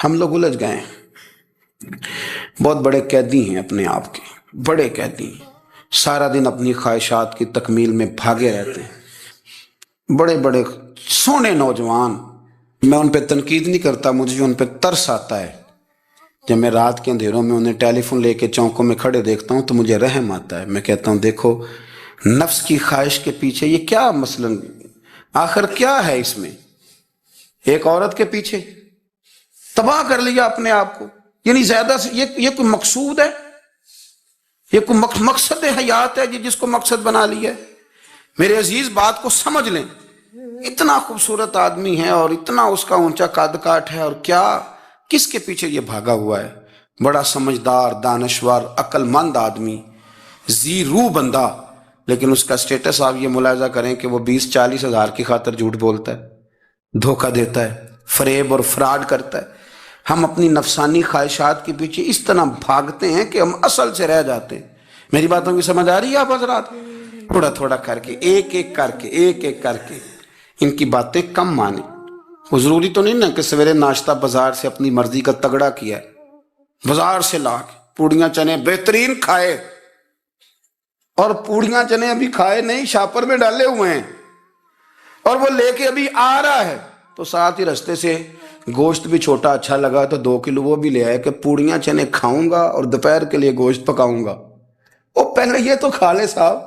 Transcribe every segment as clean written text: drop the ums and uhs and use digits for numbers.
ہم لوگ الجھ گئے ہیں، بہت بڑے قیدی ہیں اپنے آپ کے، بڑے قیدی ہیں، سارا دن اپنی خواہشات کی تکمیل میں بھاگے رہتے ہیں، بڑے بڑے سونے نوجوان۔ میں ان پہ تنقید نہیں کرتا، مجھے ان پہ ترس آتا ہے۔ جب میں رات کے اندھیروں میں انہیں ٹیلی فون لے کے چوکوں میں کھڑے دیکھتا ہوں تو مجھے رحم آتا ہے۔ میں کہتا ہوں دیکھو، نفس کی خواہش کے پیچھے یہ کیا مثلا آخر کیا ہے اس میں؟ ایک عورت کے پیچھے تباہ کر لیا اپنے آپ کو، یعنی زیادہ سے یہ کوئی مقصود ہے؟ یہ کوئی مقصد حیات ہے جس کو مقصد بنا لیا ہے؟ میرے عزیز بات کو سمجھ لیں، اتنا خوبصورت آدمی ہے اور اتنا اس کا اونچا قد کاٹ ہے، اور کیا کس کے پیچھے یہ بھاگا ہوا ہے؟ بڑا سمجھدار، دانشور، عقل مند آدمی، ذی روح بندہ، لیکن اس کا سٹیٹس آپ یہ ملاحظہ کریں کہ وہ 20-40 ہزار کی خاطر جھوٹ بولتا ہے، دھوکہ دیتا ہے، فریب اور فراڈ کرتا ہے۔ ہم اپنی نفسانی خواہشات کے پیچھے اس طرح بھاگتے ہیں کہ ہم اصل سے رہ جاتے ہیں۔ میری باتوں کی سمجھ آ رہی ہے آپ حضرات؟ تھوڑا تھوڑا کر کے، ایک ایک کر کے ان کی باتیں کم مانیں۔ وہ ضروری تو نہیں نا کہ سویرے ناشتہ بازار سے اپنی مرضی کا تگڑا کیا ہے، بازار سے لا کے پوڑیاں چنے بہترین کھائے، اور پوڑیاں چنے ابھی کھائے نہیں، شاپر میں ڈالے ہوئے ہیں، اور وہ لے کے ابھی آ رہا ہے تو ساتھ ہی رستے سے گوشت بھی چھوٹا اچھا لگا تو 2 کلو وہ بھی لے آئے کہ پوڑیاں چنے کھاؤں گا اور دوپہر کے لیے گوشت پکاؤں گا۔ وہ پہلے یہ تو کھا لے صاحب،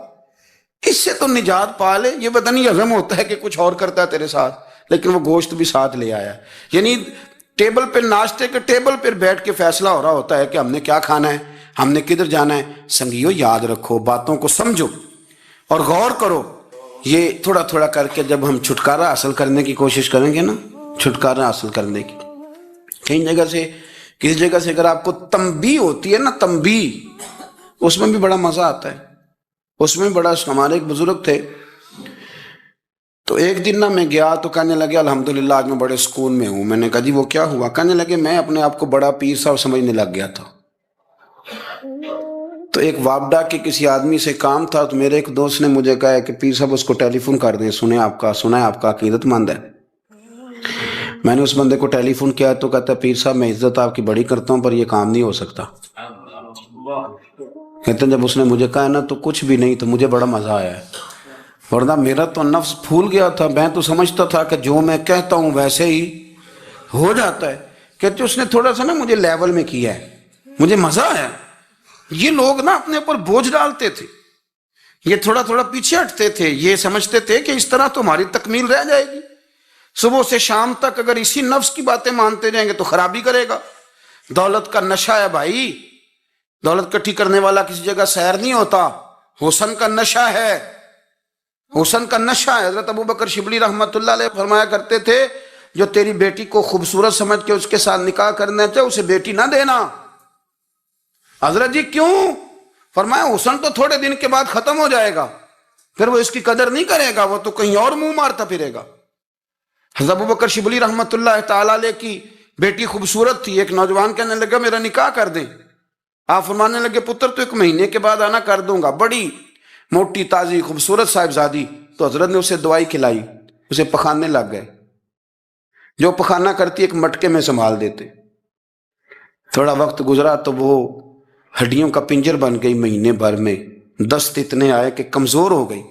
اس سے تو نجات پا لے۔ یہ پتہ نہیں ہضم ہوتا ہے کہ کچھ اور کرتا ہے تیرے ساتھ، لیکن وہ گوشت بھی ساتھ لے آیا۔ یعنی ٹیبل پہ، ناشتے کے ٹیبل پر بیٹھ کے فیصلہ ہو رہا ہوتا ہے کہ ہم نے کیا کھانا ہے، ہم نے کدھر جانا ہے۔ سنگیو یاد رکھو، باتوں کو سمجھو اور غور کرو۔ یہ تھوڑا تھوڑا کر کے جب ہم چھٹکارا حاصل کرنے کی کوشش کریں گے نا، چھٹکارا حاصل کرنے کی، کہیں جگہ سے، کسی جگہ سے اگر آپ کو تنبیہ ہوتی ہے نا، تنبیہ، اس میں بھی بڑا مزہ آتا ہے۔ اس میں بڑا، ہمارے ایک بزرگ تھے تو ایک دن نا میں گیا تو کہنے لگے الحمدللہ آج میں بڑے سکون میں ہوں۔ میں نے کہا جی وہ کیا ہوا؟ کہنے لگے میں اپنے آپ کو بڑا پیر صاحب سمجھنے لگ گیا تھا۔ تو ایک وابڈا کے کسی آدمی سے کام تھا تو میرے ایک دوست نے مجھے کہا کہ پیر صاحب اس کو ٹیلی فون کر دیں، سنا ہے آپ کا عقیدت مند ہے۔ میں نے اس بندے کو ٹیلی فون کیا تو کہتا ہے پیر صاحب میں عزت آپ کی بڑی کرتا ہوں پر یہ کام نہیں ہو سکتا۔ کہتے ہیں جب اس نے مجھے کہا نا تو کچھ بھی نہیں، تو مجھے بڑا مزہ آیا ہے، ورنہ میرا تو نفس پھول گیا تھا۔ میں تو سمجھتا تھا کہ جو میں کہتا ہوں ویسے ہی ہو جاتا ہے۔ کہتے اس نے تھوڑا سا نا مجھے لیول میں کیا ہے، مجھے مزہ آیا۔ یہ لوگ نا اپنے اوپر بوجھ ڈالتے تھے، یہ تھوڑا تھوڑا پیچھے ہٹتے تھے، یہ سمجھتے تھے کہ اس طرح تو ہماری تکمیل رہ جائے گی۔ صبح سے شام تک اگر اسی نفس کی باتیں مانتے جائیں گے تو خرابی کرے گا۔ دولت کا نشہ ہے بھائی، دولت کٹھی کرنے والا کسی جگہ سیر نہیں ہوتا، حسن کا نشہ ہے، حسن کا نشہ ہے۔ حضرت ابوبکر شبلی رحمۃ اللہ علیہ فرمایا کرتے تھے جو تیری بیٹی کو خوبصورت سمجھ کے اس کے ساتھ نکاح کرنا چاہے اسے بیٹی نہ دینا۔ حضرت جی کیوں؟ فرمایا حسن تو تھوڑے دن کے بعد ختم ہو جائے گا، پھر وہ اس کی قدر نہیں کرے گا، وہ تو کہیں اور منہ مارتا پھرے گا۔ حضرت ابوبکر شبلی رحمۃ اللہ تعالی علیہ کی بیٹی خوبصورت تھی، ایک نوجوان کہنے لگا میرا نکاح کر دیں۔ آپ فرمانے لگے پتر تو 1 مہینے کے بعد آنا، کر دوں گا۔ بڑی موٹی تازی خوبصورت صاحبزادی، تو حضرت نے اسے دوائی کھلائی، اسے پخانے لگ گئے۔ جو پخانہ کرتی ایک مٹکے میں سنبھال دیتے۔ تھوڑا وقت گزرا تو وہ ہڈیوں کا پنجر بن گئی، مہینے بھر میں دست اتنے آئے کہ کمزور ہو گئی۔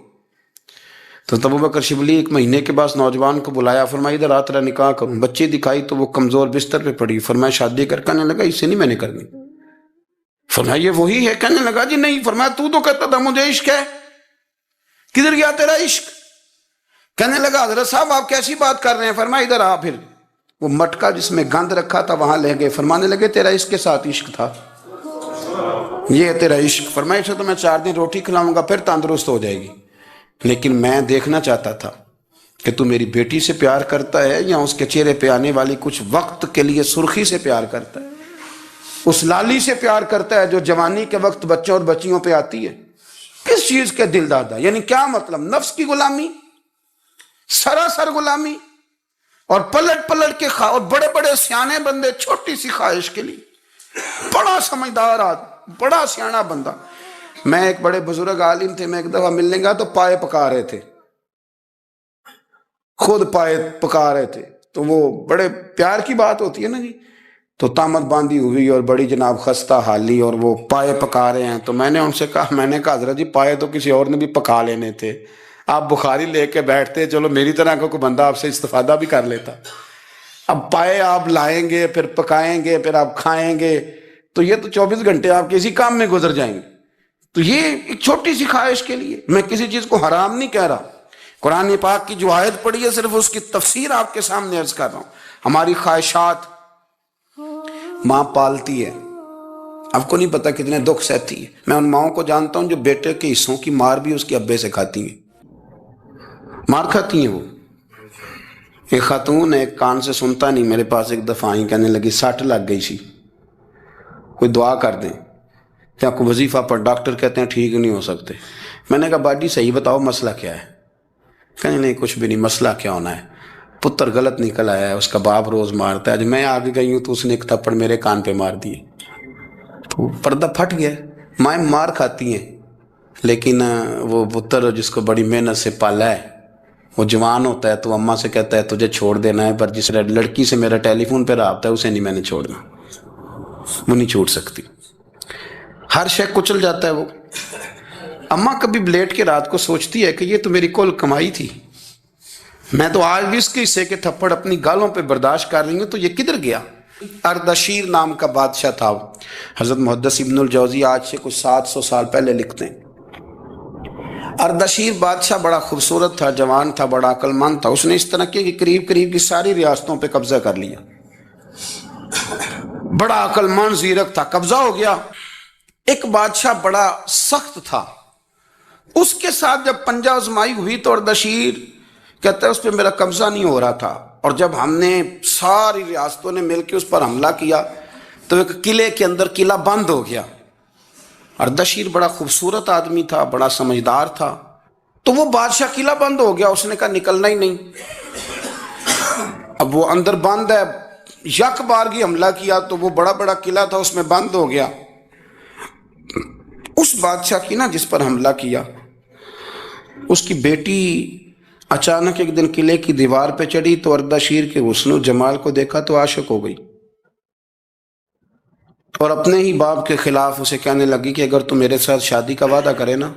تو ابوبکر شبلی 1 مہینے کے بعد نوجوان کو بلایا، فرمایا ادھر آ تیرا نکاح کروں۔ بچی دکھائی تو وہ کمزور بستر پہ پڑی، فرمایا شادی کر، کہنے لگا اس سے نہیں میں نے کرنی۔ فرمایا یہ وہی ہے؟ کہنے لگا جی نہیں۔ فرمایا تو کہتا تھا مجھے عشق ہے، کدھر گیا تیرا عشق؟ کہنے لگا حضرت صاحب آپ کیسی بات کر رہے ہیں؟ فرمایا ادھر آ۔ پھر وہ مٹکا جس میں گند رکھا تھا وہاں لے گئے، فرمانے لگے تیرا اس کے ساتھ عشق تھا، یہ ہے تیرا عشق۔ فرمایا اسے تو میں 4 دن روٹی کھلاؤں گا پھر تندرست ہو جائے گی، لیکن میں دیکھنا چاہتا تھا کہ تو میری بیٹی سے پیار کرتا ہے یا اس کے چہرے پہ آنے والی کچھ وقت کے لیے سرخی سے پیار کرتا ہے، اس لالی سے پیار کرتا ہے جو جوانی کے وقت بچوں اور بچیوں پہ آتی ہے۔ کس چیز کے دل دادا؟ یعنی کیا مطلب؟ نفس کی غلامی، سراسر غلامی، اور پلٹ پلٹ کے اور بڑے بڑے سیانے بندے چھوٹی سی خواہش کے لیے، بڑا سمجھدار آدمی، بڑا سیانا بندہ۔ میں ایک بڑے بزرگ عالم تھے، میں ایک دفعہ ملنے گا تو پائے پکا رہے تھے، خود پائے پکا رہے تھے، تو وہ بڑے پیار کی بات ہوتی ہے نا جی، تو تامت باندھی ہوئی اور بڑی جناب خستہ حالی، اور وہ پائے پکا رہے ہیں. تو میں نے ان سے کہا، میں نے کہا حضرت جی پائے تو کسی اور نے بھی پکا لینے تھے، آپ بخاری لے کے بیٹھتے، چلو میری طرح کا کوئی بندہ آپ سے استفادہ بھی کر لیتا. اب پائے آپ لائیں گے، پھر پکائیں گے، پھر آپ کھائیں گے، تو یہ تو 24 گھنٹے آپ کے اسی کام میں گزر جائیں گے. تو یہ ایک چھوٹی سی خواہش کے لیے، میں کسی چیز کو حرام نہیں کہہ رہا. قرآن پاک کی جو آیت پڑھی ہے صرف اس کی تفسیر آپ کے سامنے عرض کر رہا ہوں. ہماری خواہشات ماں پالتی ہے، آپ کو نہیں پتا کتنے دکھ سہتی ہے. میں ان ماؤں کو جانتا ہوں جو بیٹے کے حصوں کی مار بھی اس کے ابے سے کھاتی ہیں، مار کھاتی ہیں. وہ ایک خاتون ہے، ایک کان سے سنتا نہیں، میرے پاس ایک دفعہ آئی، کہنے لگی 60 لگ گئی سی، کوئی دعا کر دیں، کیا کوئی وظیفہ پر، ڈاکٹر کہتے ہیں ٹھیک نہیں ہو سکتے. میں نے کہا باجی صحیح بتاؤ مسئلہ کیا ہے؟ کہنے نہیں کچھ بھی نہیں، مسئلہ کیا ہونا ہے، پتر غلط نکل آیا ہے، اس کا باپ روز مارتا ہے، آج میں آگے گئی ہوں تو اس نے ایک تھپڑ میرے کان پہ مار دیے. تو پردہ پھٹ گیا. مائیں مار کھاتی ہیں، لیکن وہ پتر جس کو بڑی محنت سے پالا ہے، وہ جوان ہوتا ہے تو اماں سے کہتا ہے تجھے چھوڑ دینا ہے، پر جس لڑکی سے میرا ٹیلی فون پہ رابطہ ہے اسے نہیں میں نے چھوڑنا، وہ نہیں چھوڑ سکتی. ہر شے کچل جاتا ہے وہ. اماں کبھی لیٹ کے رات کو سوچتی ہے کہ یہ تو میری کل کمائی تھی، میں تو آج بھی اس کے حصے کے تھپڑ اپنی گالوں پہ برداشت کر رہی ہوں، تو یہ کدھر گیا؟ اردشیر نام کا بادشاہ تھا. حضرت محدث ابن الجوزی آج سے کچھ 700 سال پہلے لکھتے ہیں. اردشیر بادشاہ بڑا خوبصورت تھا، جوان تھا، بڑا عقل مند تھا. اس نے اس طرح کہ قریب کی ساری ریاستوں پہ قبضہ کر لیا. بڑا عقل مند زیرک تھا، قبضہ ہو گیا. ایک بادشاہ بڑا سخت تھا، اس کے ساتھ جب پنجہ آزمائی ہوئی تو اردشیر کہتا ہے اس پہ میرا قبضہ نہیں ہو رہا تھا، اور جب ہم نے ساری ریاستوں نے مل کے اس پر حملہ کیا تو ایک قلعے کے اندر قلعہ بند ہو گیا. اردشیر بڑا خوبصورت آدمی تھا، بڑا سمجھدار تھا، تو وہ بادشاہ قلعہ بند ہو گیا، اس نے کہا نکلنا ہی نہیں. اب وہ اندر بند ہے، یک بارگی حملہ کیا تو وہ بڑا قلعہ تھا اس میں بند ہو گیا. اس بادشاہ کی نا جس پر حملہ کیا، اس کی بیٹی اچانک ایک دن قلعے کی دیوار پہ چڑھی تو اردشیر کے حسن و جمال کو دیکھا تو عاشق ہو گئی، اور اپنے ہی باپ کے خلاف اسے کہنے لگی کہ اگر تو میرے ساتھ شادی کا وعدہ کرے نا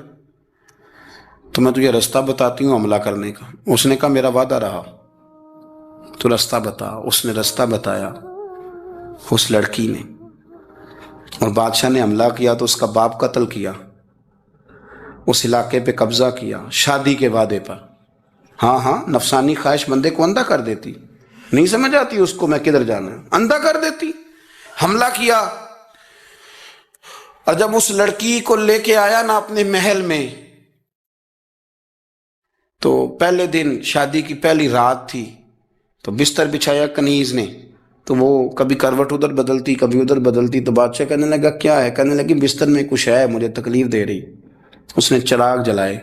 تو میں تجھے رستہ بتاتی ہوں حملہ کرنے کا. اس نے کہا میرا وعدہ رہا، تو رستہ بتا. اس نے رستہ بتایا اس لڑکی نے، اور بادشاہ نے حملہ کیا تو اس کا باپ قتل کیا، اس علاقے پہ قبضہ کیا شادی کے وعدے پر. ہاں نفسانی خواہش بندے کو اندھا کر دیتی، نہیں سمجھ آتی اس کو میں کدھر جانا ہے، اندھا کر دیتی. حملہ کیا، اور جب اس لڑکی کو لے کے آیا نا اپنے محل میں، تو پہلے دن شادی کی پہلی رات تھی، تو بستر بچھایا کنیز نے، تو وہ کبھی کروٹ ادھر بدلتی کبھی ادھر بدلتی. تو بادشاہ کہنے لگا کیا ہے؟ کہنے لگی بستر میں کچھ ہے، مجھے تکلیف دے رہی. اس نے چراغ جلائے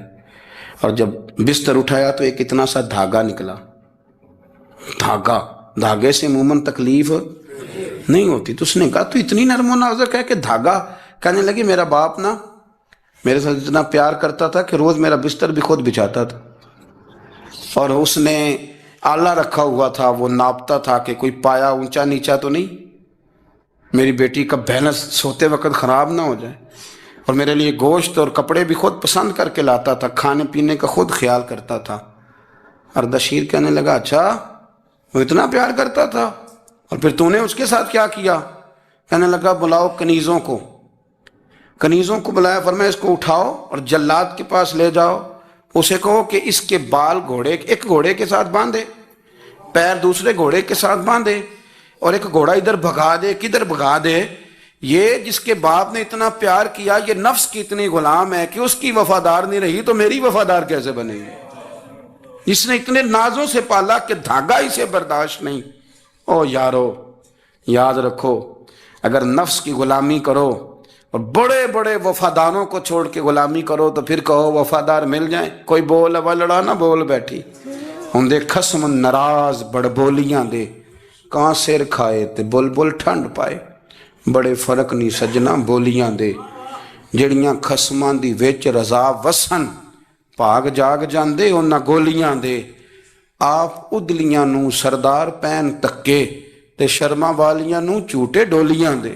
اور جب بستر اٹھایا تو ایک اتنا سا دھاگا نکلا. دھاگے سے عموماً تکلیف نہیں ہوتی. تو اس نے کہا تو اتنی نرم و نازک ہے کہ دھاگا. کہنے لگی میرا باپ نا میرے ساتھ اتنا پیار کرتا تھا کہ روز میرا بستر بھی خود بچھاتا تھا، اور اس نے آلہ رکھا ہوا تھا، وہ ناپتا تھا کہ کوئی پایا اونچا نیچا تو نہیں، میری بیٹی کا بیلنس سوتے وقت خراب نہ ہو جائے، اور میرے لیے گوشت اور کپڑے بھی خود پسند کر کے لاتا تھا، کھانے پینے کا خود خیال کرتا تھا. اردشیر کہنے لگا اچھا وہ اتنا پیار کرتا تھا، اور پھر تو نے اس کے ساتھ کیا کیا؟ کہنے لگا بلاؤ کنیزوں کو بلایا، فرمایا اس کو اٹھاؤ اور جلاد کے پاس لے جاؤ، اسے کہو کہ اس کے بال ایک گھوڑے کے ساتھ باندھے، پیر دوسرے گھوڑے کے ساتھ باندھے، اور ایک گھوڑا ادھر بھگا دے کدھر بھگا دے. یہ جس کے باپ نے اتنا پیار کیا، یہ نفس کی اتنی غلام ہے کہ اس کی وفادار نہیں رہی تو میری وفادار کیسے بنے گی؟ جس نے اتنے نازوں سے پالا کہ دھاگا اسے برداشت نہیں. او یارو یاد رکھو، اگر نفس کی غلامی کرو اور بڑے بڑے وفاداروں کو چھوڑ کے غلامی کرو تو پھر کہو وفادار مل جائیں. کوئی بول اب لڑا نہ بول بیٹھی ہوں دے خصم ناراض بڑ بولیاں دے، کہاں سر کھائے تے بلبل ٹھنڈ پائے. بڑے فرق نہیں سجنا بولیاں دے، جڑیاں خصماں دی وچ رضا وسن، بھاگ جاگ جاندے انہاں گولیاں دے. آپ ادلیاں نو سردار پین تکے، تے شرما والیاں نو چوٹے ڈولیاں دے۔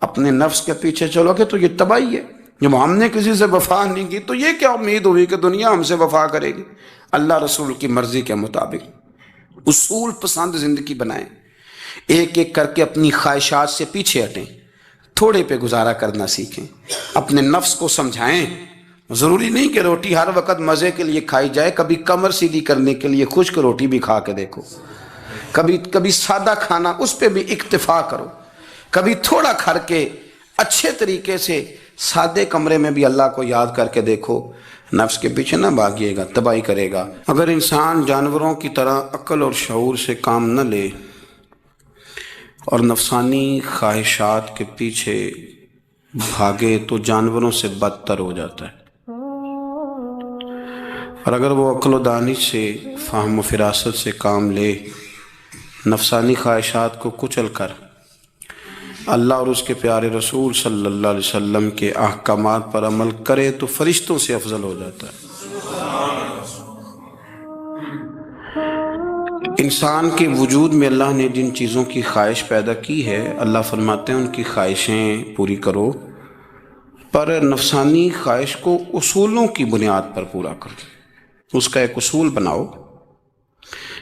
اپنے نفس کے پیچھے چلو گے تو یہ تباہی ہے۔ جب ہم نے کسی سے وفا نہیں کی تو یہ کیا امید ہوئی کہ دنیا ہم سے وفا کرے گی؟ اللہ رسول کی مرضی کے مطابق اصول پسند زندگی بنائیں، ایک ایک کر کے اپنی خواہشات سے پیچھے ہٹیں، تھوڑے پہ گزارا کرنا سیکھیں، اپنے نفس کو سمجھائیں۔ ضروری نہیں کہ روٹی ہر وقت مزے کے لیے کھائی جائے، کبھی کمر سیدھی کرنے کے لیے خشک روٹی بھی کھا کے دیکھو، کبھی سادہ کھانا اس پہ بھی اکتفا کرو، کبھی تھوڑا کھا کے اچھے طریقے سے سادے کمرے میں بھی اللہ کو یاد کر کے دیکھو۔ نفس کے پیچھے نہ بھاگیے گا، تباہی کرے گا۔ اگر انسان جانوروں کی طرح عقل اور شعور سے کام نہ لے اور نفسانی خواہشات کے پیچھے بھاگے تو جانوروں سے بدتر ہو جاتا ہے۔ اور اگر وہ عقل و دانش سے، فہم و فراست سے کام لے، نفسانی خواہشات کو کچل کر اللہ اور اس کے پیارے رسول صلی اللہ علیہ وسلم کے احکامات پر عمل کرے تو فرشتوں سے افضل ہو جاتا ہے۔ انسان کے وجود میں اللہ نے جن چیزوں کی خواہش پیدا کی ہے، اللہ فرماتے ہیں ان کی خواہشیں پوری کرو، پر نفسانی خواہش کو اصولوں کی بنیاد پر پورا کرو۔ اس کا ایک اصول بناؤ۔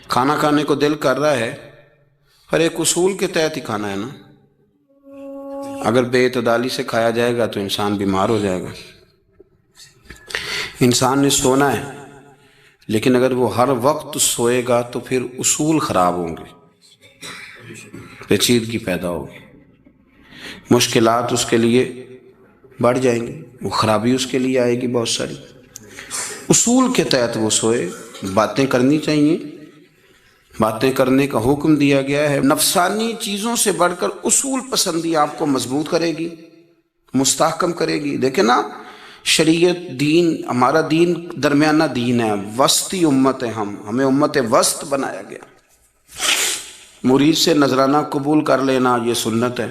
کھانا کھانے کو دل کر رہا ہے، پر ایک اصول کے تحت ہی کھانا ہے نا۔ اگر بے اعتدالی سے کھایا جائے گا تو انسان بیمار ہو جائے گا۔ انسان نے سونا ہے، لیکن اگر وہ ہر وقت سوئے گا تو پھر اصول خراب ہوں گے، پیچیدگی پیدا ہوگی، مشکلات اس کے لیے بڑھ جائیں گے، وہ خرابی اس کے لیے آئے گی بہت ساری۔ اصول کے تحت وہ سوئے، باتیں کرنی چاہیے، باتیں کرنے کا حکم دیا گیا ہے۔ نفسانی چیزوں سے بڑھ کر اصول پسندی آپ کو مضبوط کرے گی، مستحکم کرے گی۔ دیکھیں نا، شریعت، دین، ہمارا دین درمیانہ دین ہے، وسطی امت ہے، ہمیں امت وسط بنایا گیا۔ مرید سے نذرانہ قبول کر لینا یہ سنت ہے،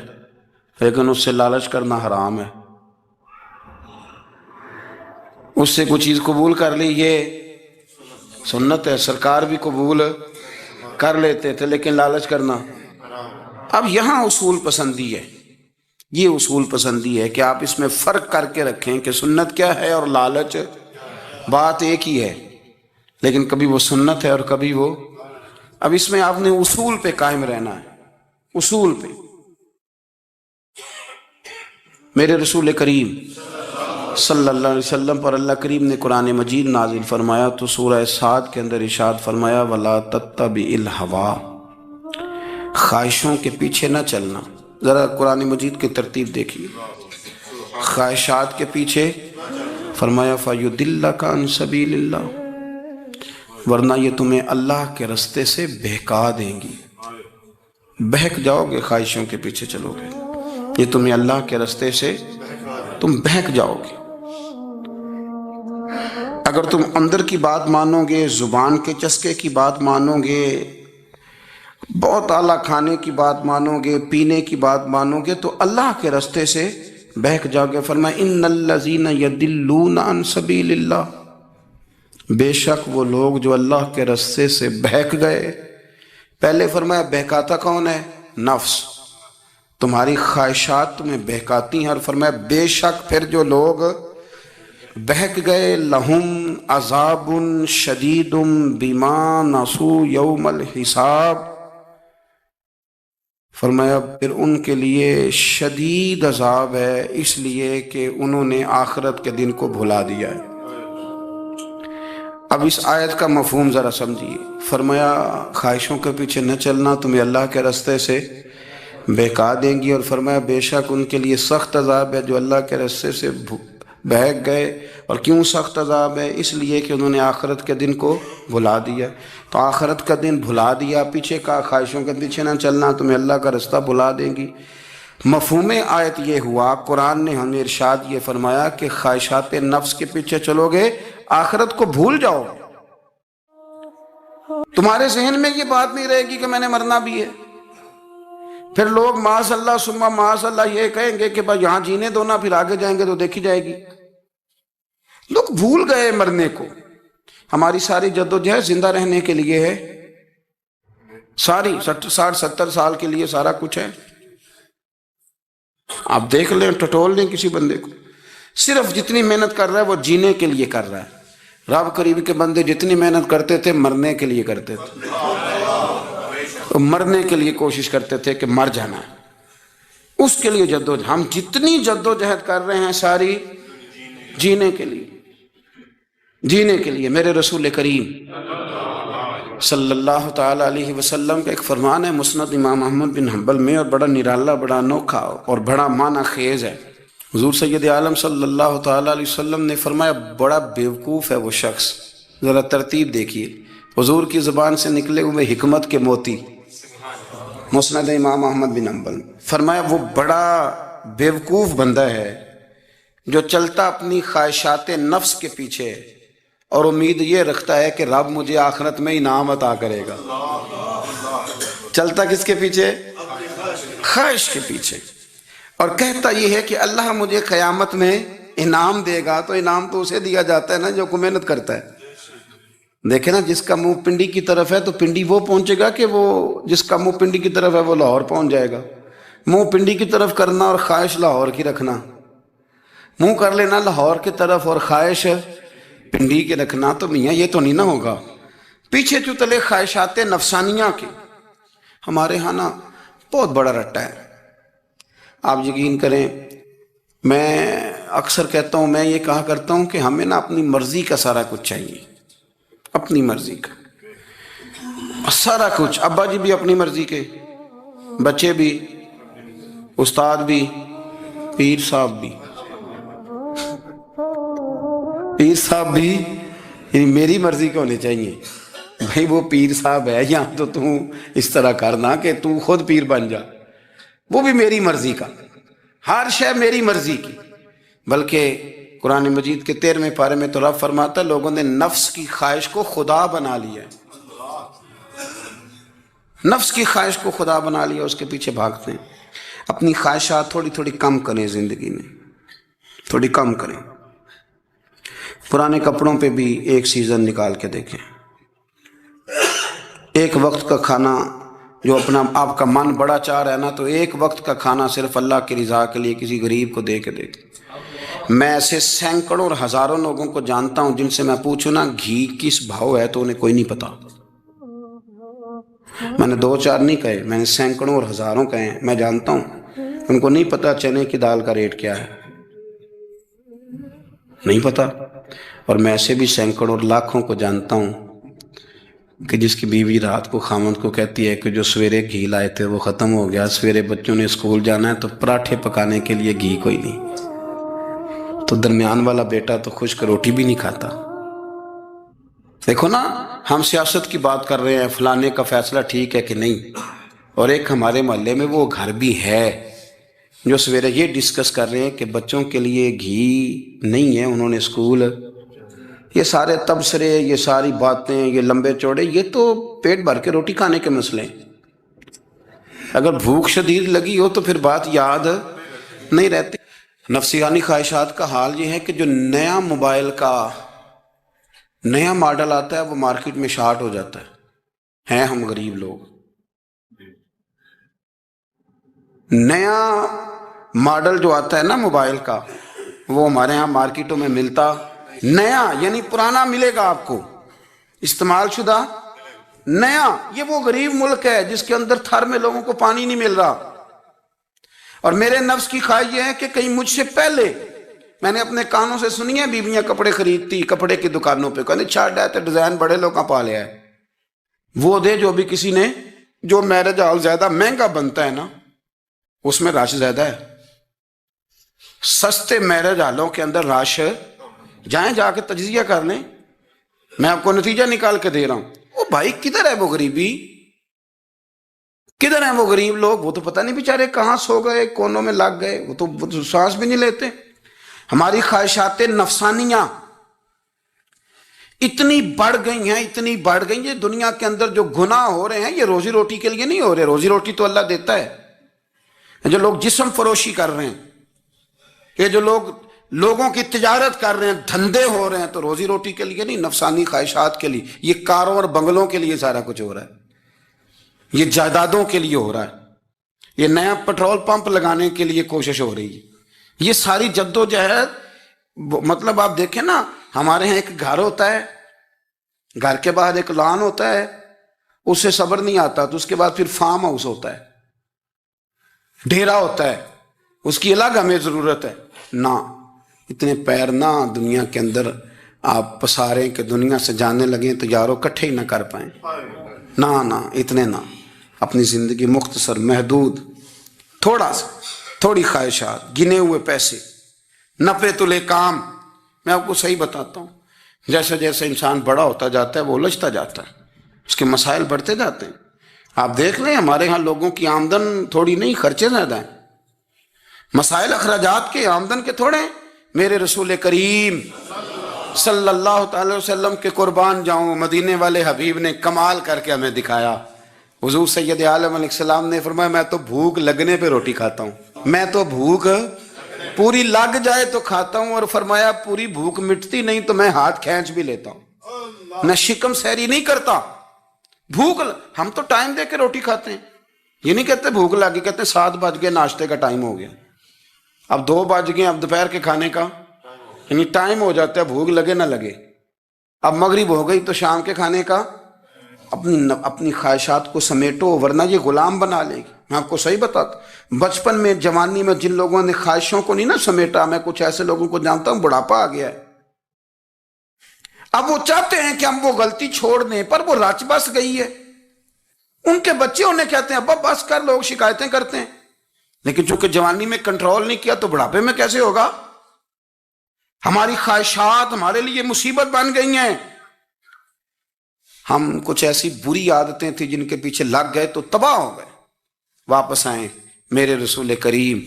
لیکن اس سے لالچ کرنا حرام ہے۔ اس سے کوئی چیز قبول کر لی یہ سنت ہے، سرکار بھی قبول کر لیتے تھے، لیکن لالچ کرنا۔ اب یہاں اصول پسندی ہے، یہ اصول پسندی ہے کہ آپ اس میں فرق کر کے رکھیں کہ سنت کیا ہے اور لالچ بات ایک ہی ہے، لیکن کبھی وہ سنت ہے اور کبھی وہ۔ اب اس میں آپ نے اصول پہ قائم رہنا ہے، اصول پہ۔ میرے رسول کریم صلی اللہ علیہ وسلم پر اللہ کریم نے قرآن مجید نازل فرمایا تو سورہ صاد کے اندر ارشاد فرمایا وَلَا تَتَّبِعِ الْهَوَىٰ، خواہشوں کے پیچھے نہ چلنا۔ ذرا قرآن مجید کی ترتیب دیکھیے، خواہشات کے پیچھے فرمایا فَيُضِلَّكَ عَنْ سَبِيلِ اللَّهِ، ورنہ یہ تمہیں اللہ کے رستے سے بہکا دیں گی۔ بہک جاؤ گے، خواہشوں کے پیچھے چلو گے، یہ تمہیں اللہ کے رستے سے تم بہک جاؤ گے۔ اگر تم اندر کی بات مانو گے، زبان کے چسکے کی بات مانو گے، بہت اعلیٰ کھانے کی بات مانو گے، پینے کی بات مانو گے، تو اللہ کے رستے سے بہک جاؤ گے۔ فرمایا ان الذین یضلون عن سبیل اللہ، بے شک وہ لوگ جو اللہ کے رستے سے بہک گئے۔ پہلے فرمایا بہکاتا کون ہے؟ نفس، تمہاری خواہشات تمہیں بہکاتی ہیں، اور فرمایا بے شک پھر جو لوگ بہک گئے لہم عذاب شدید بما نسوا یوم الحساب، فرمایا پھر ان کے لیے شدید عذاب ہے اس لیے کہ انہوں نے آخرت کے دن کو بھلا دیا ہے۔ اب اس آیت کا مفہوم ذرا سمجھیے۔ فرمایا خواہشوں کے پیچھے نہ چلنا تمہیں اللہ کے رستے سے بہکا دیں گی، اور فرمایا بے شک ان کے لیے سخت عذاب ہے جو اللہ کے رستے سے بہک گئے۔ اور کیوں سخت عذاب ہے؟ اس لیے کہ انہوں نے آخرت کے دن کو بھلا دیا۔ تو آخرت کا دن بھلا دیا، پیچھے کا خواہشوں کے پیچھے نہ چلنا تمہیں اللہ کا رستہ بھلا دیں گی۔ مفہوم آیت یہ ہوا، قرآن نے ہمیں ارشاد یہ فرمایا کہ خواہشات نفس کے پیچھے چلو گے آخرت کو بھول جاؤ گے، تمہارے ذہن میں یہ بات نہیں رہے گی کہ میں نے مرنا بھی ہے۔ پھر لوگ معاذ اللہ ثم معاذ اللہ یہ کہیں گے کہ بھائی یہاں جینے دو نا، پھر آگے جائیں گے تو دیکھی جائے گی۔ لوگ بھول گئے مرنے کو۔ ہماری ساری جدوجہد زندہ رہنے کے لیے ہے، ساری 60-70 سال کے لیے سارا کچھ ہے. آپ دیکھ لیں، ٹٹول لیں کسی بندے کو، صرف جتنی محنت کر رہا ہے وہ جینے کے لیے کر رہا ہے. رب کریم کے بندے جتنی محنت کرتے تھے مرنے کے لیے کرتے تھے، تو مرنے کے لیے کوشش کرتے تھے کہ مر جانا ہے، اس کے لیے جدوجہد. ہم جتنی جدوجہد کر رہے ہیں ساری جینے کے لیے، جینے کے لیے. میرے رسول کریم صلی اللہ تعالی علیہ وسلم کا ایک فرمان ہے مسند امام احمد بن حنبل میں، اور بڑا نرالا، بڑا انوکھا اور بڑا معنی خیز ہے. حضور سید عالم صلی اللہ تعالی علیہ وسلم نے فرمایا بڑا بیوقوف ہے وہ شخص. ذرا ترتیب دیکھیے، حضور کی زبان سے نکلے ہوئے حکمت کے موتی. مسند امام احمد بن حنبل فرمایا وہ بڑا بیوقوف بندہ ہے جو چلتا اپنی خواہشات نفس کے پیچھے اور امید یہ رکھتا ہے کہ رب مجھے آخرت میں انعام عطا کرے گا. چلتا کس کے پیچھے؟ خواہش کے پیچھے، اور کہتا یہ ہے کہ اللہ مجھے قیامت میں انعام دے گا. تو انعام تو اسے دیا جاتا ہے نا جو کوئی محنت کرتا ہے. دیکھیں نا، جس کا منہ پنڈی کی طرف ہے تو پنڈی وہ پہنچے گا، کہ وہ جس کا منہ پنڈی کی طرف ہے وہ لاہور پہنچ جائے گا. منہ پنڈی کی طرف کرنا اور خواہش لاہور کی رکھنا، منہ کر لینا لاہور کی طرف اور خواہش پنڈی کے رکھنا، تو میاں یہ تو نہیں نہ ہوگا. پیچھے تو تلے خواہشات نفسانیہ کے ہمارے ہاں نا بہت بڑا رٹا ہے. آپ یقین کریں، میں اکثر کہتا ہوں، میں یہ کہا کرتا ہوں کہ ہمیں نا اپنی مرضی کا سارا کچھ چاہیے، اپنی مرضی کا سارا کچھ. ابا جی بھی اپنی مرضی کے، بچے بھی، استاد بھی، پیر صاحب بھی. پیر صاحب بھی یعنی میری مرضی کے ہونے چاہیے. بھائی وہ پیر صاحب ہے، یا تو اس طرح کرنا کہ تو خود پیر بن جا. وہ بھی میری مرضی کا، ہر شے میری مرضی کی. بلکہ قرآن مجید کے 13ویں پارے میں تو رب فرماتا ہے لوگوں نے نفس کی خواہش کو خدا بنا لیا ہے. نفس کی خواہش کو خدا بنا لیا، اس کے پیچھے بھاگتے ہیں. اپنی خواہشات تھوڑی تھوڑی کم کریں، زندگی میں تھوڑی کم کریں. پرانے کپڑوں پہ بھی ایک سیزن نکال کے دیکھیں. ایک وقت کا کھانا جو اپنا آپ کا من بڑا چاہ رہا ہے نا، تو ایک وقت کا کھانا صرف اللہ کی رضا کے لیے کسی غریب کو دے کے دیکھیں. میں ایسے سینکڑوں اور ہزاروں لوگوں کو جانتا ہوں جن سے میں پوچھوں نا گھی کس بھاؤ ہے تو انہیں کوئی نہیں پتا. میں نے 2-4 نہیں کہے، میں نے سینکڑوں اور ہزاروں کہے ہیں. میں جانتا ہوں ان کو نہیں پتا چنے کی دال کا ریٹ کیا ہے، نہیں پتا. اور میں ایسے بھی سینکڑوں اور لاکھوں کو جانتا ہوں کہ جس کی بیوی رات کو خامند کو کہتی ہے کہ جو سویرے گھی لائے تھے وہ ختم ہو گیا، سویرے بچوں نے اسکول جانا ہے تو پراٹھے پکانے کے لیے گھی کوئی نہیں. تو درمیان والا بیٹا تو خشک روٹی بھی نہیں کھاتا. دیکھو نا، ہم سیاست کی بات کر رہے ہیں، فلانے کا فیصلہ ٹھیک ہے کہ نہیں، اور ایک ہمارے محلے میں وہ گھر بھی ہے جو سویرے یہ ڈسکس کر رہے ہیں کہ بچوں کے لیے گھی نہیں ہے، انہوں نے اسکول. یہ سارے تبصرے، یہ ساری باتیں، یہ لمبے چوڑے، یہ تو پیٹ بھر کے روٹی کھانے کے مسئلے ہیں. اگر بھوک شدید لگی ہو تو پھر بات یاد نہیں رہتی. نفسیانی خواہشات کا حال یہ ہے کہ جو نیا موبائل کا نیا ماڈل آتا ہے وہ مارکیٹ میں شارٹ ہو جاتا ہے. ہیں ہم غریب لوگ، نیا ماڈل جو آتا ہے نا موبائل کا وہ ہمارے ہاں مارکیٹوں میں ملتا نیا، یعنی پرانا ملے گا آپ کو، استعمال شدہ نیا. یہ وہ غریب ملک ہے جس کے اندر تھر میں لوگوں کو پانی نہیں مل رہا. اور میرے نفس کی خواہش یہ ہے کہ کہیں مجھ سے پہلے، میں نے اپنے کانوں سے سنی ہے بیویاں کپڑے خریدتی کپڑے کی دکانوں پہ، کہنے چھاڑ ہے تو ڈیزائن بڑے لوگوں پا لیا ہے، وہ دے جو بھی کسی نے. جو میرج ہال زیادہ مہنگا بنتا ہے نا اس میں رش زیادہ ہے. سستے میرج ہالوں کے اندر رش، جائیں جا کے تجزیہ کر لیں، میں آپ کو نتیجہ نکال کے دے رہا ہوں. او بھائی کدھر ہے وہ غریبی، کدھر ہیں وہ غریب لوگ؟ وہ تو پتہ نہیں بیچارے کہاں سو گئے، کونوں میں لگ گئے، وہ تو سانس بھی نہیں لیتے. ہماری خواہشات نفسانیہ اتنی بڑھ گئی ہیں، اتنی بڑھ گئی ہیں. دنیا کے اندر جو گناہ ہو رہے ہیں یہ روزی روٹی کے لیے نہیں ہو رہے. روزی روٹی تو اللہ دیتا ہے. جو لوگ جسم فروشی کر رہے ہیں، یہ جو لوگوں کی تجارت کر رہے ہیں، دھندے ہو رہے ہیں، تو روزی روٹی کے لیے نہیں، نفسانی خواہشات کے لیے. یہ کاروں اور بنگلوں کے لیے سارا کچھ ہو رہا ہے. یہ جائیدادوں کے لیے ہو رہا ہے، یہ نیا پیٹرول پمپ لگانے کے لیے کوشش ہو رہی ہے، یہ ساری جدوجہد. مطلب آپ دیکھیں نا، ہمارے یہاں ایک گھر ہوتا ہے، گھر کے باہر ایک لان ہوتا ہے، اس سے صبر نہیں آتا تو اس کے بعد پھر فارم ہاؤس ہوتا ہے، ڈیرا ہوتا ہے، اس کی الگ ہمیں ضرورت ہے. نہ اتنے پیر نہ دنیا کے اندر آپ پساریں کہ دنیا سے جانے لگیں تو یارو کٹھے ہی نہ کر پائیں. نہ اتنے نہ، اپنی زندگی مختصر، محدود، تھوڑا سا، تھوڑی خواہشات، گنے ہوئے پیسے، نفع تلے کام. میں آپ کو صحیح بتاتا ہوں، جیسے جیسے انسان بڑا ہوتا جاتا ہے وہ الجھتا جاتا ہے، اس کے مسائل بڑھتے جاتے ہیں. آپ دیکھ لیں ہمارے ہاں لوگوں کی آمدن تھوڑی نہیں، خرچے زیادہ ہیں. مسائل اخراجات کے، آمدن کے تھوڑے ہیں. میرے رسول کریم صلی اللہ تعالی وسلم کے قربان جاؤں، مدینے والے حبیب نے کمال کر کے ہمیں دکھایا. حضور سید عالم علیہ السلام نے فرمایا میں تو بھوک لگنے پہ روٹی کھاتا ہوں، میں تو بھوک پوری لگ جائے تو کھاتا ہوں، اور فرمایا پوری بھوک مٹتی نہیں تو میں ہاتھ کھینچ بھی لیتا ہوں، میں شکم سیری نہیں کرتا. ہم تو ٹائم دے کے روٹی کھاتے ہیں، یہ نہیں کہتے بھوک لگی، کہتے 7 بج گئے، ناشتے کا ٹائم ہو گیا، اب 2 بج گئے، اب دوپہر کے کھانے کا یعنی ٹائم ہو جاتا ہے، بھوک لگے نہ لگے. اب مغرب ہو گئی تو شام کے کھانے کا. اپنی خواہشات کو سمیٹو ورنہ یہ غلام بنا لے گی. میں آپ کو صحیح بتاتا، بچپن میں، جوانی میں جن لوگوں نے خواہشوں کو نہیں نہ سمیٹا، میں کچھ ایسے لوگوں کو جانتا ہوں بڑھاپا آ گیا ہے، اب وہ چاہتے ہیں کہ ہم وہ غلطی چھوڑ دیں، پر وہ رچ بس گئی ہے. ان کے بچے انہیں کہتے ہیں ابا بس کر، لوگ شکایتیں کرتے ہیں، لیکن چونکہ جوانی میں کنٹرول نہیں کیا تو بڑھاپے میں کیسے ہوگا. ہماری خواہشات ہمارے لیے مصیبت بن گئی ہیں. ہم کچھ ایسی بری عادتیں تھیں جن کے پیچھے لگ گئے تو تباہ ہو گئے. واپس آئیں. میرے رسول کریم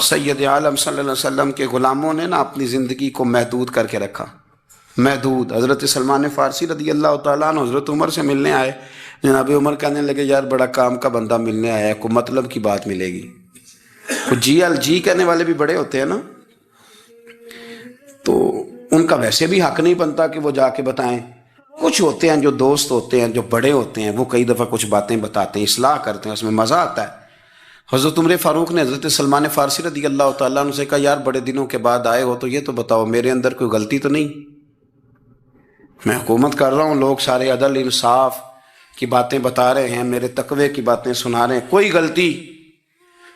سید عالم صلی اللہ علیہ وسلم کے غلاموں نے نا اپنی زندگی کو محدود کر کے رکھا، محدود. حضرت سلمان فارسی رضی اللہ تعالیٰ عنہ حضرت عمر سے ملنے آئے. جناب عمر کہنے لگے یار بڑا کام کا بندہ ملنے آیا ہے، کوئی مطلب کی بات ملے گی. جی کہنے والے بھی بڑے ہوتے ہیں نا، تو ان کا ویسے بھی حق نہیں بنتا کہ وہ جا کے بتائیں. کچھ ہوتے ہیں جو دوست ہوتے ہیں، جو بڑے ہوتے ہیں، وہ کئی دفعہ کچھ باتیں بتاتے ہیں، اصلاح کرتے ہیں، اس میں مزہ آتا ہے. حضرت عمر فاروق نے حضرت سلمان فارسی رضی اللہ تعالیٰ عنہ سے کہا یار بڑے دنوں کے بعد آئے ہو تو یہ تو بتاؤ میرے اندر کوئی غلطی تو نہیں؟ میں حکومت کر رہا ہوں، لوگ سارے عدل انصاف کی باتیں بتا رہے ہیں، میرے تقوی کی باتیں سنا رہے ہیں، کوئی غلطی؟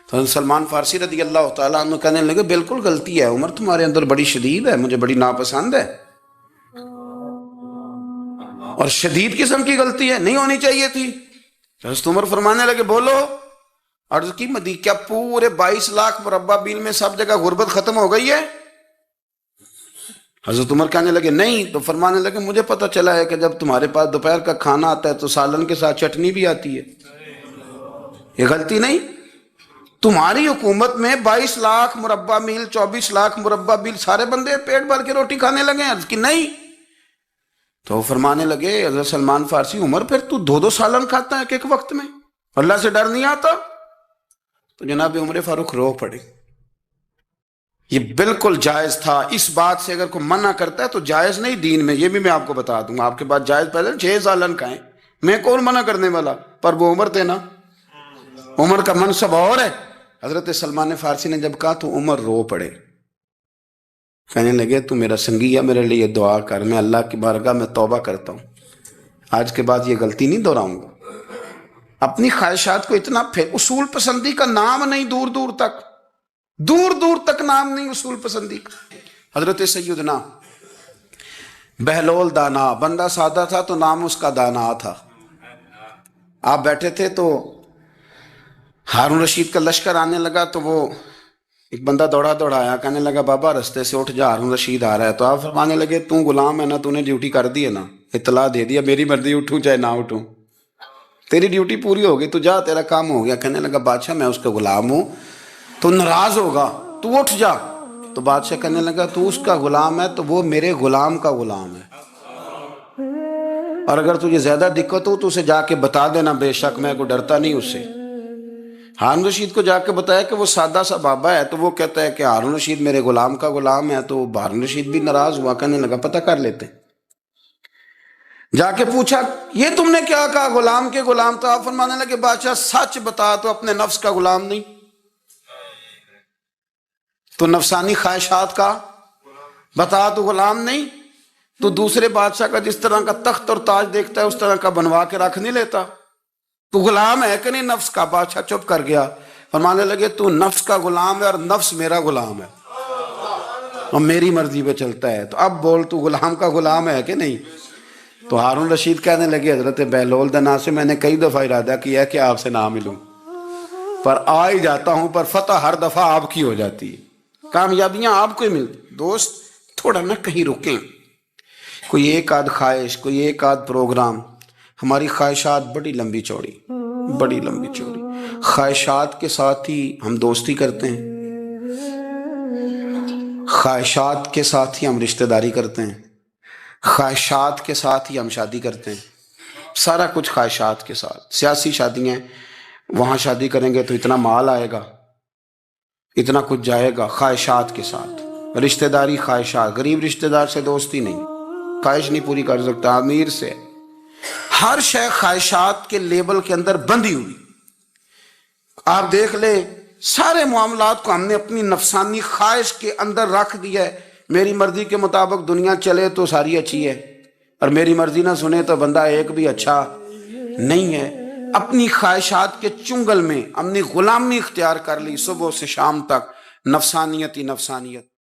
تو حضرت سلمان فارسی رضی اللہ تعالیٰ عنہ کہنے لگے بالکل غلطی ہے عمر، تمہارے اندر بڑی شدید ہے، مجھے بڑی ناپسند ہے، اور شدید قسم کی غلطی ہے، نہیں ہونی چاہیے تھی. حضرت عمر فرمانے لگے بولو. عرض کی مدی کیا پورے 22 لاکھ مربع میل میں سب جگہ غربت ختم ہو گئی ہے؟ حضرت عمر کہنے لگے نہیں. تو فرمانے لگے مجھے پتہ چلا ہے کہ جب تمہارے پاس دوپہر کا کھانا آتا ہے تو سالن کے ساتھ چٹنی بھی آتی ہے. یہ غلطی نہیں؟ تمہاری حکومت میں 22 لاکھ مربع میل، 24 لاکھ مربع میل سارے بندے پیٹ بھر کے روٹی کھانے لگے ہیں. عرض کی نہیں. تو فرمانے لگے حضرت سلمان فارسی عمر پھر تو 2 سالن کھاتا ہے ایک وقت میں، اللہ سے ڈر نہیں آتا؟ تو جناب عمر فاروق رو پڑے. یہ بالکل جائز تھا. اس بات سے اگر کوئی منع کرتا ہے تو جائز نہیں دین میں، یہ بھی میں آپ کو بتا دوں. آپ کے پاس جائز پہلے 6 سالن کھائیں، میں کون منع کرنے والا، پر وہ عمر تھے نا، عمر کا منصب اور ہے. حضرت سلمان فارسی نے جب کہا تو عمر رو پڑے، کہنے لگے تو میرا سنگی ہے، میرے لیے دعا کر، میں اللہ کی بارگاہ میں توبہ کرتا ہوں، آج کے بعد یہ غلطی نہیں دہراؤں گا. اپنی خواہشات کو اتنا اصول پسندی کا نام نہیں، دور دور تک نام نہیں اصول پسندی کا. حضرت سیدنا بہلول دانا، بندہ سادہ تھا تو نام اس کا دانا تھا. آپ بیٹھے تھے تو ہارون رشید کا لشکر آنے لگا تو وہ ایک بندہ دوڑا آیا، کہنے لگا بابا رستے سے اٹھ جا، ہارون رشید آ رہا ہے. تو آپ فرمانے لگے تو غلام ہے نا، تو نے ڈیوٹی کر دی ہے نا، اطلاع دے دیا، میری مرضی اٹھوں چاہے نہ اٹھوں، تیری ڈیوٹی پوری ہوگی، تو جا تیرا کام ہو گیا. کہنے لگا بادشاہ میں اس کا غلام ہوں، تو ناراض ہوگا، تو اٹھ جا. تو بادشاہ کہنے لگا تو اس کا غلام ہے تو وہ میرے غلام کا غلام ہے، اور اگر تجھے زیادہ دقت ہو تو اسے جا کے بتا دینا، بے شک میں کو ڈرتا نہیں اس سے. ہارون رشید کو جا کے بتایا کہ وہ سادہ سا بابا ہے، تو وہ کہتا ہے کہ ہارون رشید میرے غلام کا غلام ہے. تو ہارون رشید بھی ناراض ہوا، کہنے لگا پتہ کر لیتے. جا کے پوچھا یہ تم نے کیا کہا؟ غلام کے غلام؟ تو آپ فرمانے لگے بادشاہ سچ بتا تو اپنے نفس کا غلام نہیں تو نفسانی خواہشات کا بتا تو غلام نہیں تو دوسرے بادشاہ کا جس طرح کا تخت اور تاج دیکھتا ہے اس طرح کا بنوا کے رکھ نہیں لیتا؟ تو غلام ہے کہ نہیں نفس کا؟ بادشاہ چپ کر گیا. فرمانے لگے تو نفس کا غلام ہے اور نفس میرا غلام ہے اور میری مرضی پہ چلتا ہے. تو اب بول تو غلام کا غلام ہے کہ نہیں؟ تو ہارون رشید کہنے لگے حضرت بہلول دنا سے میں نے کئی دفعہ ارادہ کیا کہ آپ سے نہ ملوں پر آ ہی جاتا ہوں، پر فتح ہر دفعہ آپ کی ہو جاتی ہے، کامیابیاں آپ کو ہی ملتی. دوست تھوڑا نہ کہیں رکیں، کوئی ایک آدھ خواہش، کوئی ایک آدھ پروگرام. ہماری خواہشات بڑی لمبی چوڑی، بڑی لمبی چوڑی. خواہشات کے ساتھ ہی ہم دوستی کرتے ہیں، خواہشات کے ساتھ ہی ہم رشتہ داری کرتے ہیں، خواہشات کے ساتھ ہی ہم شادی کرتے ہیں. سارا کچھ خواہشات کے ساتھ. سیاسی شادیاں، وہاں شادی کریں گے تو اتنا مال آئے گا، اتنا کچھ جائے گا. خواہشات کے ساتھ رشتہ داری، خواہشات. غریب رشتہ دار سے دوستی نہیں، خواہش نہیں پوری کر سکتا. امیر سے ہر شے خواہشات کے لیبل کے اندر بندھی ہوئی. آپ دیکھ لیں سارے معاملات کو ہم نے اپنی نفسانی خواہش کے اندر رکھ دیا ہے. میری مرضی کے مطابق دنیا چلے تو ساری اچھی ہے اور میری مرضی نہ سنے تو بندہ ایک بھی اچھا نہیں ہے. اپنی خواہشات کے چنگل میں ہم نے غلامی اختیار کر لی، صبح سے شام تک نفسانیت ہی نفسانیت.